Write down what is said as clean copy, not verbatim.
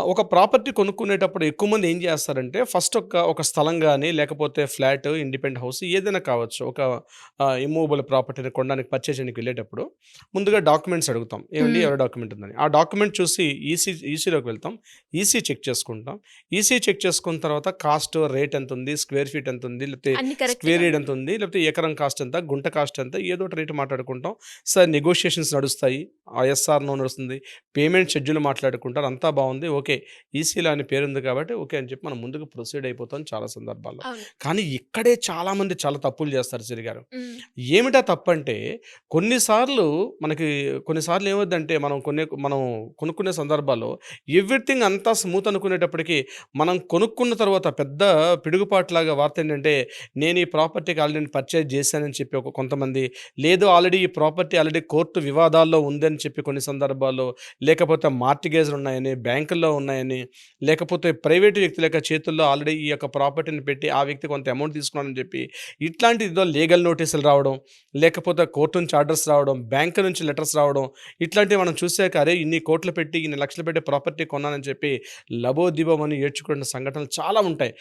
ఒక ప్రాపర్టీ కొనుక్కునేటప్పుడు ఎక్కువ మంది ఏం చేస్తారంటే ఫస్ట్ ఒక స్థలం గాని, లేకపోతే ఫ్లాట్, ఇండిపెండెంట్ హౌస్ ఏదైనా కావచ్చు. ఒక ఇమ్మూవబుల్ ప్రాపర్టీని కొనడానికి పర్చేజ్ చేయడానికి వెళ్ళేటప్పుడు ముందుగా డాక్యుమెంట్స్ అడుగుతాం. ఏవండీ హ్మ్. ఎవరి డాక్యుమెంట్ ఉందని. ఆ డాక్యుమెంట్ చూసి ఈసీలోకి వెళ్తాం. ఈసీ చెక్ చేసుకుంటాం. ఈసీ చెక్ చేసుకున్న తర్వాత కాస్ట్, రేట్ ఎంతుంది? స్క్వేర్ ఫీట్ ఎంతుంది? లేకపోతే అన్నీ స్క్వేర్ కరెక్ట్‌గా యార్డ్ ఎంతుంది? లేకపోతే ఎకరం కాస్ట్ ఎంత? గుంట కాస్ట్ ఎంత? ఏదో ఒక రేట్ మాట్లాడుకుంటాం. సార్ నెగోషియేషన్స్ నడుస్తాయి. ఎస్ ఆర్ నో నడుస్తుంది. పేమెంట్ షెడ్యూల్ మాట్లాడుకుంటారు. అంతా బావుంది. ఓకే. ఈసీలో అని పేరుంది కాబట్టి ఓకే అని చెప్పి మనం ముందుకు ప్రొసీడ్ అయిపోతాం చాలా సందర్భాల్లో. అవును. కానీ ఇక్కడే చాలామంది చాలా తప్పులు చేస్తారు సిరి గారు. హ్మ్. ఏమిటా తప్పంటే కొన్నిసార్లు మనకి కొన్నిసార్లు ఏమవుద్దంటే మనం కొనుక్కునే సందర్భాల్లో ఎవ్రీథింగ్ అంతా స్మూత్ అనుకునేటప్పటికి మనం కొనుక్కున్న తర్వాత పెద్ద పిడుగుపాటులాగా వార్త ఏంటంటే నేను ఈ ప్రాపర్టీకి ఆల్రెడీ పర్చేజ్ చేశానని చెప్పి కొంతమంది, లేదు ఆల్రెడీ ఈ ప్రాపర్టీ ఆల్రెడీ కోర్టు వివాదాల్లో ఉందని చెప్పి కొన్ని సందర్భాల్లో, లేకపోతే మార్టిగేజ్‌లు ఉన్నాయని, బ్యాంకుల్లో ఉన్నాయని, లేకపోతే ప్రైవేట్ వ్యక్తుల యొక్క చేతుల్లో ఆల్రెడీ ఈ యొక్క ప్రాపర్టీని పెట్టి ఆ వ్యక్తి కొంత అమౌంట్ తీసుకున్నాడని చెప్పి, ఇట్లాంటి ఏదో లీగల్ నోటీసులు రావడం, లేకపోతే కోర్టు నుంచి ఆర్డర్స్ రావడం, బ్యాంక్ నుంచి లెటర్స్ రావడం, ఇట్లాంటివి మనం చూసాక అరే! ఇన్ని కోట్లు పెట్టి, ఇన్ని లక్షలు పెట్టి ప్రాపర్టీ కొన్నానని చెప్పి లబోదిబోమని ఏడ్చుకున్న సంఘటనలు చాలా ఉంటాయి.